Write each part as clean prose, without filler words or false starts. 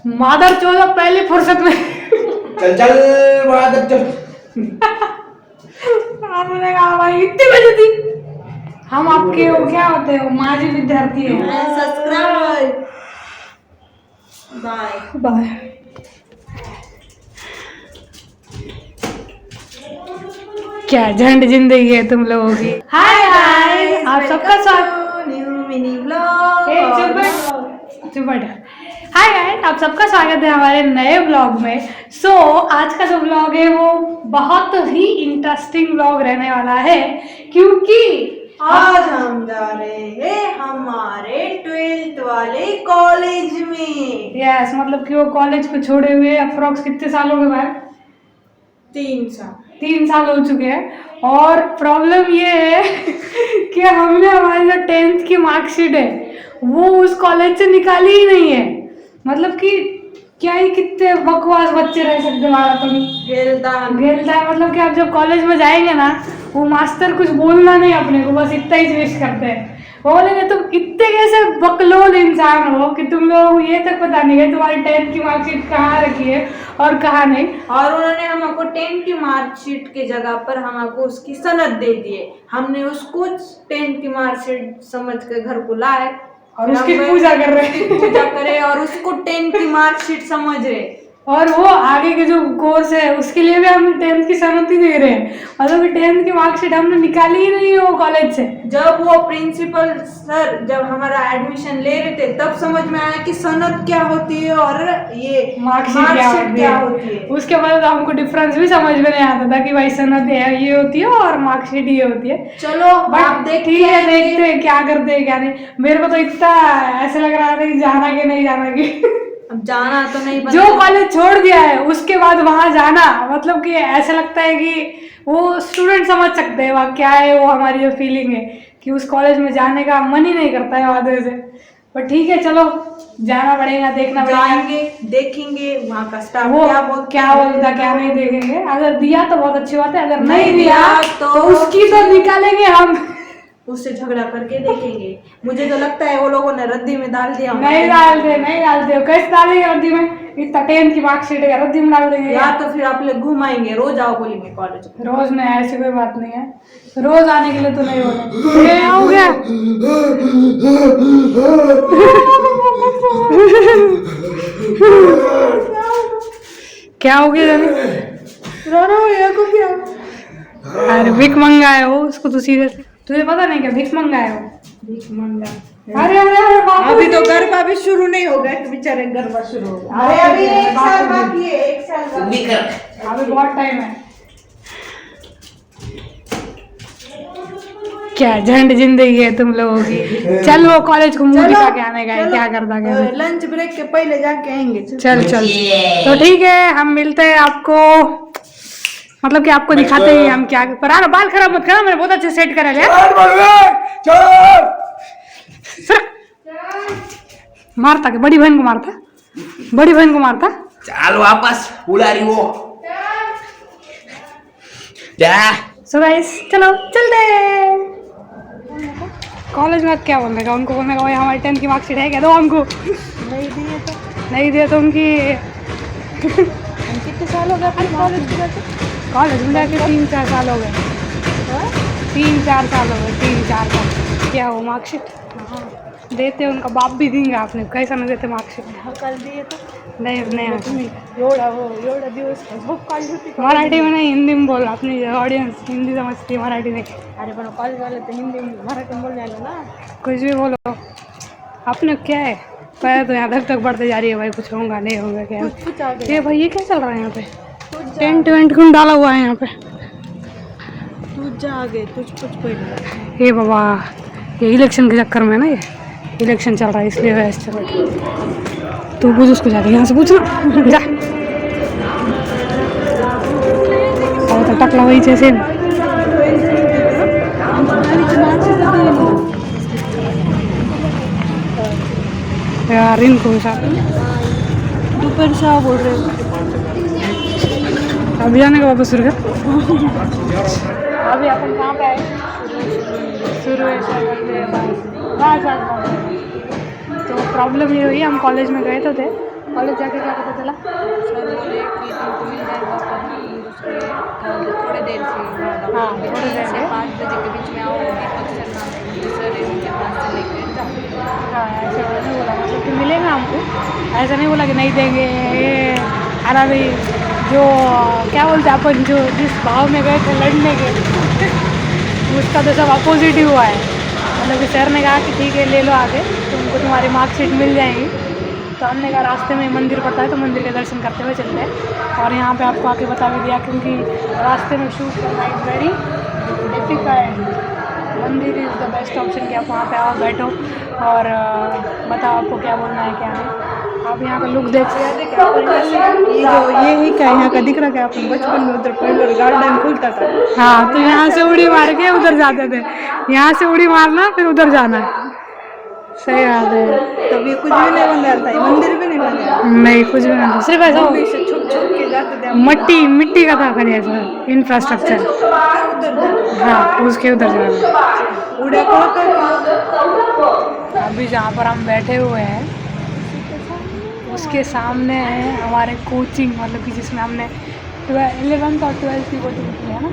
मादर चौदह पहली फुर्सत में चल चल मादर चल। आपने कहा भाई इतनी बजे थी। हम आपके वो क्या होते हो माजी विद्यार्थी है। Subscribe bye bye. क्या झंड जिंदगी है तुम लोगों की। हाय हाय आप सबका स्वागत। New mini blog. Hi guys आप सबका स्वागत है हमारे नए ब्लॉग में। आज का जो ब्लॉग है वो बहुत ही इंटरेस्टिंग ब्लॉग रहने वाला है क्योंकि आज हम जा रहे हैं हमारे 12th वाले कॉलेज में। यस मतलब कि वो कॉलेज को छोड़े हुए अप्रोक्स कितने साल हो गए भाई? 3 साल हो चुके हैं। और प्रॉब्लम ये है कि हमने हमारी जो 10th की मार्कशीट है वो उस कॉलेज से निकाली ही नहीं है। मतलब कि क्या ही कितने बकवास बच्चे रह सकते हमारा तो गेलता है। मतलब कि आप जब कॉलेज में जाएंगे ना वो मास्टर कुछ बोलना नहीं अपने को, बस इतना ही ट्विस्ट करते हैं। वो बोलेंगे तुम इतने कैसे बकलोल इंसान हो कि तुम लोग ये तक पता नहीं है तुम्हारी 10th की मार्कशीट कहाँ रखी है और कहाँ नहीं। और उन्होंने हमको 10th की मार्कशीट के जगह पर हमको उसकी सनद दे दिए। हमने उसको 10th की मार्कशीट समझ कर घर को लाए और उसकी पूजा कर रहे पूजा करे और उसको 10th की मार्कशीट समझ रहे। और वो आगे के जो कोर्स है उसके लिए भी हम 10th की सनद ही दे रहे हैं। मतलब 10th की मार्कशीट हमने निकाली ही नहीं है वो कॉलेज से। जब वो प्रिंसिपल सर जब हमारा एडमिशन ले रहे थे तब समझ में आया कि सनद क्या होती है और ये मार्कशीट क्या होती है। उसके बाद हमको डिफरेंस भी समझ में नहीं आता था कि भाई सनद ये होती है और मार्कशीट ये होती है। चलो आप ठीक है देखते हैं क्या करते हैं क्या नहीं। मेरे को तो इतना ऐसे लग रहा है कि जाना कि नहीं जाना की अब जाना तो नहीं जो कॉलेज छोड़ दिया है उसके बाद वहां जाना मतलब कि ऐसा लगता है कि वो स्टूडेंट समझ सकते हैं वहाँ क्या है। वो हमारी जो फीलिंग है कि उस कॉलेज में जाने का मन ही नहीं करता है वादे से। पर ठीक है चलो जाना पड़ेगा, देखना जाएंगे देखेंगे वहाँ का स्टाफ वो क्या बोलता क्या नहीं देखेंगे। अगर दिया तो बहुत अच्छी बात है, अगर नहीं दिया तो उसकी तो निकालेंगे हम, उससे झगड़ा करके देखेंगे। मुझे तो लगता है वो लोगों ने रद्दी में डाल दिया। नहीं डालते कैसे डालेंगे रद्दी में? इतना 10th की मार्कशीट है रद्दी में डाल देंगे या तो फिर आप लोग घुमाएंगे रोज आओ बोलेंगे कॉलेज। रोज नहीं ऐसी कोई बात नहीं है, रोज आने के लिए तो नहीं बोले। ये हो गया क्या हो गया को क्या? अरे भिख मंगाए हो उसको तो सीरियसली तुझे पता नहीं क्या भिख मंगाए हो? भीख मंगा। अरे अभी तो गरबा भी शुरू नहीं हो गया, बेचारे गरबा शुरू हो गया। अरे अभी 1 साल बाकी है, 1 साल बाकी है। अभी बहुत टाइम है। क्या झंड जिंदगी है तुम लोगों की। चल वो कॉलेज को मुंह दिखा के आने का है, क्या करता क्या? लंच ब्रेक के पहले जाके आएंगे। चल तो ठीक है हम मिलते हैं आपको, मतलब कि आपको दिखाते हैं हम क्या। पर यार बाल खराब मत करना, मैंने बहुत अच्छे सेट करा लिया। मारता के बड़ी बहन को मारता चल वापस बुला रही वो जा। सो गाइस चलो चलते कॉलेज में। क्या बोलने का उनको, बोलने का भाई हमारी 10th की मार्कशीट है क्या, दो हमको। नहीं दिए तो उनकी कितने साल हो गए कॉलेज में जाके 3-4 साल हो गए। 3-4 साल हो गए 3-4 साल। क्या वो मार्कशीट देते उनका बाप भी देंगे। आपने कैसा नहीं देते मार्कशीट? कल दिए तो नहीं एवढा दिवस झोप काढली होती। मराठी में नहीं हिंदी में बोल, अपनी ऑडियन्स हिंदी समझती है मराठी नहीं। अरे पण कॉलेज वाले तो हिंदी मराठी में बोलने आलो ना। कुछ भी बोलो अपने क्या है। पैर तो यहाँ तक बढ़ते जा रही है भाई, कुछ होगा नहीं होगा क्या। कुछ आ गया। ये भाई ये क्या चल रहा है यहाँ पे? टेंट वेंट क्यों डाला हुआ है यहाँ पे? तू जा आगे कुछ पहले। ये बाबा ये इलेक्शन के चक्कर में ना, ये इलेक्शन चल रहा है इसलिए वैसे चल रहा है। तू पूछ उसको जाके यहाँ से पूछना जा। और तो टकला वही जैसे यार इनको साथ दोपहर शाह बोल रहे हो। अभी जाने का वापस शुरू कर। अभी अपन कहाँ पे आए? शुरू तो प्रॉब्लम ये हुई हम कॉलेज में गए तो थे कॉलेज जाके क्या पता चला? सर बोले कि तुमको मिल जाएगा पर दूसरे थोड़े देर से बाद हाँ, आओगे, थोड़ी देर 3 से में। 5 बजे के बीच में आओ, दीपक सर नाम के सर है, उनके पास से लेकर जाओ। हाँ, ऐसे नहीं बोला, मतलब कि मिलेगा हमको, ऐसा नहीं बोला कि नहीं देंगे ये। अरे भाई जो क्या बोलते हैं अपन, जो जिस भाव में गए थे लड़ने के उसका तो सब अपोजिट ही हुआ है। मतलब कि सर ने कहा कि ठीक है ले लो आगे, तुमको तुम्हारी मार्कशीट मिल जाएगी। तो हमने कहा रास्ते में मंदिर पड़ता है तो मंदिर के दर्शन करते हुए चलते हैं। और यहाँ पे आपको आके बता भी दिया, क्योंकि रास्ते में शूट करना इज़ वेरी डिफिकल्ट। मंदिर इज़ द बेस्ट ऑप्शन कि आप वहाँ पे आओ, बैठो और बताओ आपको क्या बोलना है क्या नहीं। आप यहाँ का लुक देख सकते ये जो ये ही क्या यहाँ का दिख रहा है, अपन बचपन में उधर पहले गार्डन खुलता था। हाँ, तो यहाँ से उड़ी मार के उधर जाते थे, यहाँ से उड़ी मारना फिर उधर जाना है। सही बात है। तभी कुछ भी नहीं बन रहा था, ये मंदिर भी नहीं बन रहा नहीं कुछ भी नहीं, सिर्फ ऐसा से छुप छुप के जाते थे मट्टी मिट्टी का था खाली ऐसा इंफ्रास्ट्रक्चर। उधर जाते हाँ, उसके उधर जाना। उड़ा कर अभी जहाँ पर हम बैठे हुए हैं उसके सामने है हमारे कोचिंग, मतलब कि जिसमें हमने 11th और 12th की कोचिंग की है ना।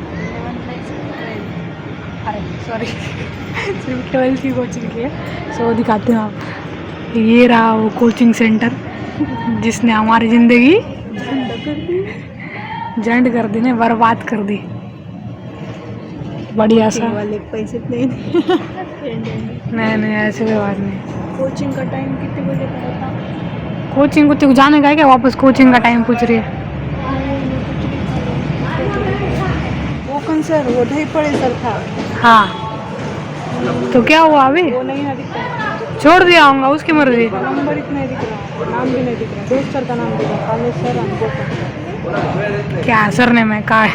अरे सॉरी सिर्फ 12th की कोचिंग की है। सो दिखाते हैं आप, ये रहा वो कोचिंग सेंटर जिसने हमारी ज़िंदगी झंड कर दी, ने बर्बाद कर दी। बढ़िया सा वाले पैसे नहीं नहीं ऐसे कोई बात नहीं। कोचिंग का टाइम कितने बजे का होता? कोचिंग को तो जाने का है क्या? वापस कोचिंग का टाइम पूछ रही है। वो कौन सर, वो ढाई पड़े सर था। हाँ, तो क्या हुआ अभी? वो नहीं ना दिख रहा, छोड़ दिया होगा, उसकी मर्जी। नंबर इतना नहीं दिख रहा, नाम भी नहीं दिख रहा, दोस्त सर का नाम दिख रहा, कॉलेज सर हमको क्या सर ने मैं कहा है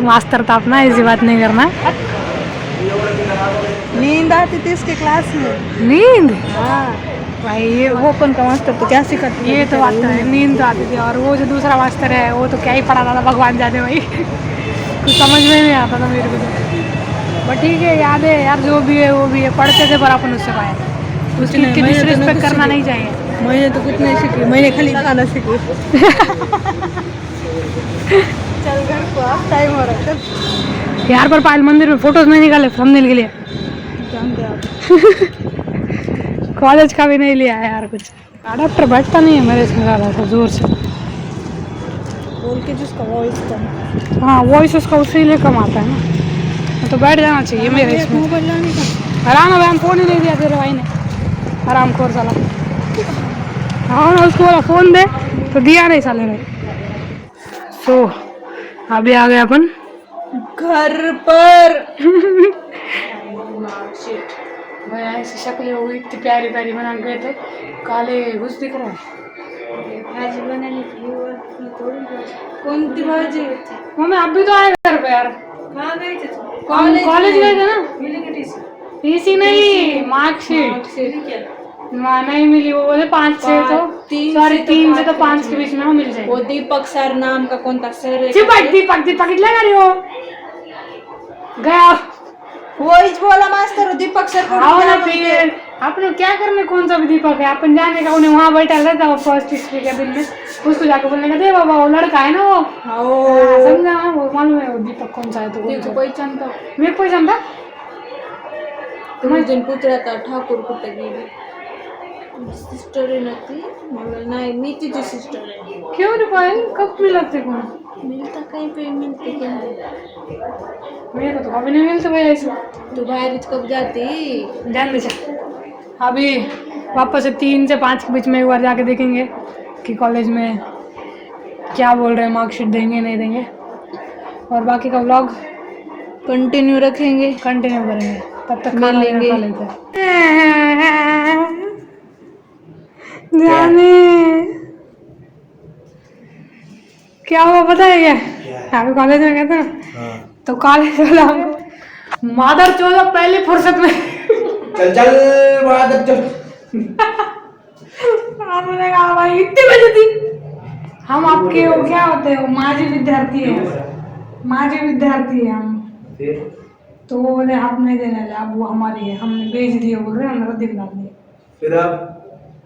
मास्टर था अपना, ऐसी बात नहीं करना। नींद आती थी इसके क्लास में। नींद? हाँ भाई ये वो कौन का मास्टर तो क्या सिखाते ये तो बात तो है, नींद तो आती थी। और वो जो दूसरा मास्टर है वो तो क्या ही पढ़ाता था, भगवान जाने भाई कुछ समझ में नहीं आता था मेरे को तो। बट ठीक है, याद है यार, जो भी है वो भी है, पढ़ते थे पर अपन उससे पाए, उसकी डिसरिस्पेक्ट करना नहीं चाहिए। मैंने तो कुछ नहीं सीखी, मैंने खाली गाना सीखी चल घर को, अब टाइम हो रहा है। यार पर पायल मंदिर में फोटोज नहीं निकाले थंबनेल के लिए, जानते आप कॉलेज का भी नहीं लिया है यार कुछ। अडाप्टर बैठता नहीं है मेरे इसमें ज़्यादा सा जोर से। बोल के जिसका वॉइस कम। हाँ, वॉइस उसका उसी लिए कम आता है ना, तो बैठ जाना चाहिए मेरे इसमें। मोबाइल लाने का आराम है, फ़ोन ही नहीं दिया तेरे भाई ने, आराम खोर साला। हाँ ना, उसको बोला फ़ोन दे तो दिया नहीं साले ने। सो अभी आ गए अपन घर पर। भाई ऐसी शक्ल हो गई, इतनी प्यारी प्यारी बना गए थे, काले घुस दिख रहे हैं। भाजी बनाने की कौन सी भाजी? मम्मी आप भी तो आए घर पे यार। कहाँ गए थे? कॉलेज गए थे ना। मिलेंगे टीसी? टीसी नहीं, मार्कशीट नहीं मिली। वो बोले 5-6 तो 3 से तो 5 के बीच में वो मिल जाएगी। वो दीपक सर नाम का कौन था सर है? दीपक इतना रही हो गया वो इस बोला मास्टर दीपक सर को आओ ना फिर। आपने क्या करना, कौन सा भी दीपक है अपन जाने का, उन्हें वहाँ बैठा रहता वो फर्स्ट हिस्ट्री के दिन में, उसको जाकर बोलने का दे बाबा वो लड़का है ना वो। हाँ, समझा ना, वो मालूम है वो दीपक कौन सा है। तो देखो कोई चंदा मैं कोई जानता तुम उस दिन पूछ रहा था ठाकुर कुत्ते की सिस्टर है नती मतलब नहीं नीति जी सिस्टर है। क्यों रे पायल, कब मिला थे कौन? मिलता कहीं पे मिलते क्या है? मेरे को तो कभी नहीं मिलते भाई ऐसे। तू बाहर कब जाती? जान दे अभी वापस से 3 से 5 के बीच में एक बार जाके देखेंगे कि कॉलेज में क्या बोल रहे हैं, मार्कशीट देंगे नहीं देंगे। और बाकी का व्लॉग कंटिन्यू रखेंगे, कंटिन्यू करेंगे, तब तक मिलेंगे। खा लेते हैं। जाने क्या हुआ पता है क्या? अभी कॉलेज में गए थे ना, तो कॉलेज वाला मादर चौदह पहली फुर्सत में चल चल बादल चल। आपने कहा भाई इतनी बजे थी, हम आपके वो क्या होते हैं, माजी विद्यार्थी है, माजी विद्यार्थी है हम। फिर तो वो बोले आप नहीं देने वाले, अब वो हमारी है, हमने बेच दिए, बोल रहे हमने रद्दी दिला दिए। फिर अब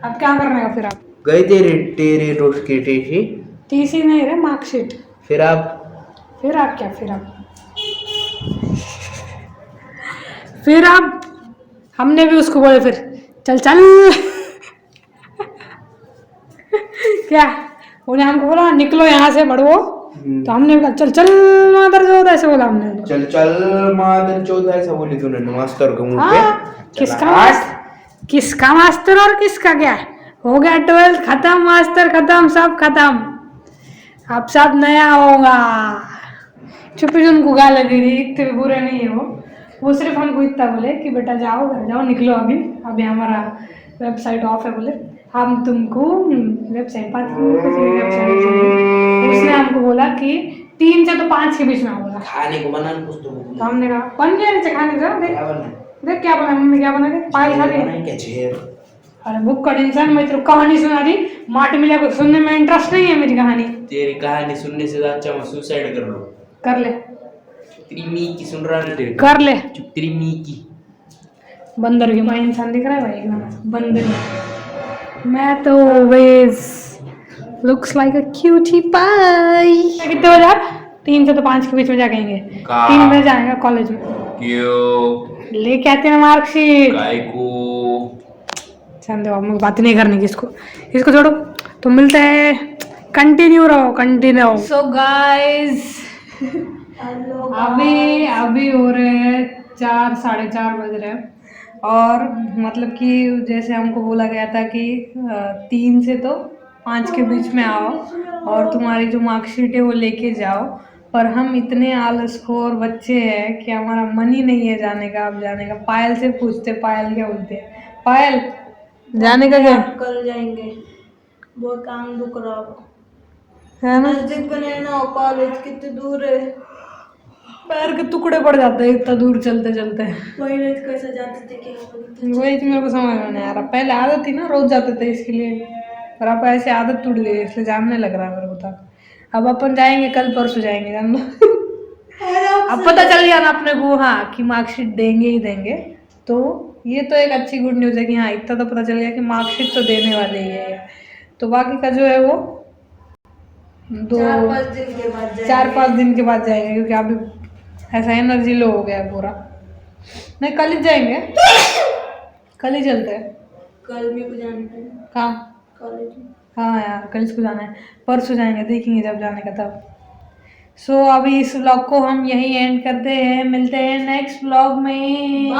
अब क्या करने का फिर आप? गए तेरे तेरे रोज की टीसी। टीसी नहीं रे, मार्कशीट। फिर आप फिर आप क्या? फिर आप हमने भी उसको बोले फिर चल चल क्या उन्हें हमको बोला निकलो यहाँ से बढ़ो, तो हमने बोला चल चल मादर जो ऐसे बोला हमने तो। चल चल मादर चौदह ऐसा बोली तूने मास्टर के मुंह पे। हाँ, चला हट। किसका मास्टर और किसका क्या? हो गया 12th खत्म, मास्टर खत्म, सब खत्म, अब सब नया होगा। चुप्पी से उनको गाली दे रही, इतने भी बुरे नहीं है वो सिर्फ हमको इतना बोले कि बेटा जाओ घर जाओ, निकलो अभी हमारा वेबसाइट ऑफ है बोले, हम तुमको वेबसाइट उसने हमको बोला कि 3 से तो 5 के बीच में बोला खाने को बनाना कुछ तो हमने कहा बन गया नीचे खाने का। देख क्या बना देख क्या बना मम्मी, क्या बना देख पायल खा रही है। क्या झेर। अरे बुक का टेंशन, मैं तेरे को कहानी सुना रही, माटी मिला को सुनने में इंटरेस्ट नहीं है मेरी कहानी। तेरी कहानी सुनने से अच्छा मैं सुसाइड कर लूं। कर ले तेरी मी की सुन रहा है तेरी। कर ले। चुप तेरी मी की। बंदर के भाई इंसान दिख रहा है भाई एकदम बंदर। मैं तो वेज looks like a cutie pie. कितने बजे आप? 3 से तो 5 के बीच में जाएंगे। 3 बजे जाएगा कॉलेज में। क्यों लेके आते हैं मार्कशीट। काय को चल दो, अब बात नहीं करनी की इसको छोड़ो, तो मिलते हैं, कंटिन्यू रहो कंटिन्यू। सो गाइस अभी हो रहे हैं 4 साढ़े 4 बज रहे हैं, और मतलब कि जैसे हमको बोला गया था कि 3 से तो 5 के बीच में आओ और तुम्हारी जो मार्कशीट है वो लेके जाओ, पर हम इतने आलसखोर बच्चे हैं कि हमारा मन ही नहीं है जाने का। अब जाने का पायल से पूछते, पायल क्या बोलते हैं, पायल जाने का क्या? कल जाएंगे, बहुत कान दुख रहा है ना, नजदीक बने ना, कॉलेज कितने दूर है, पैर के टुकड़े पड़ जाते हैं इतना दूर चलते चलते। वही कैसे जाते थे क्या? वही तो मेरे को समझ में नहीं आ रहा, पहले आदत थी ना, रोज जाते थे इसके लिए, पर अब ऐसे आदत टूट गई इसलिए जानने लग रहा है मेरे को था। अब अपन जाएंगे, कल परसों जाएंगे जानना। अब पता चल गया ना अपने को, हाँ कि मार्कशीट देंगे ही देंगे, तो ये तो एक अच्छी गुड न्यूज़ है कि हाँ इतना तो पता चल गया कि मार्कशीट तो देने वाले ही है। तो बाकी का जो है वो 4-5 दिन के बाद जाएंगे, क्योंकि अभी ऐसा एनर्जी लो हो गया है पूरा। नहीं कल ही जाएंगे, कल ही चलते हैं। कल मेरे को जाना है कहाँ? कॉलेज में। हाँ यार कल इसको जाना है, परसों जाएंगे, देखेंगे जब जाने का तब। सो अभी इस व्लॉग को हम यही एंड करते हैं, मिलते हैं नेक्स्ट व्लॉग में।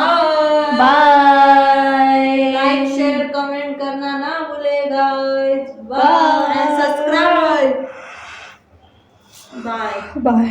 बाय। लाइक शेयर कमेंट करना ना भूलेगा। Bye, subscribe. Bye bye.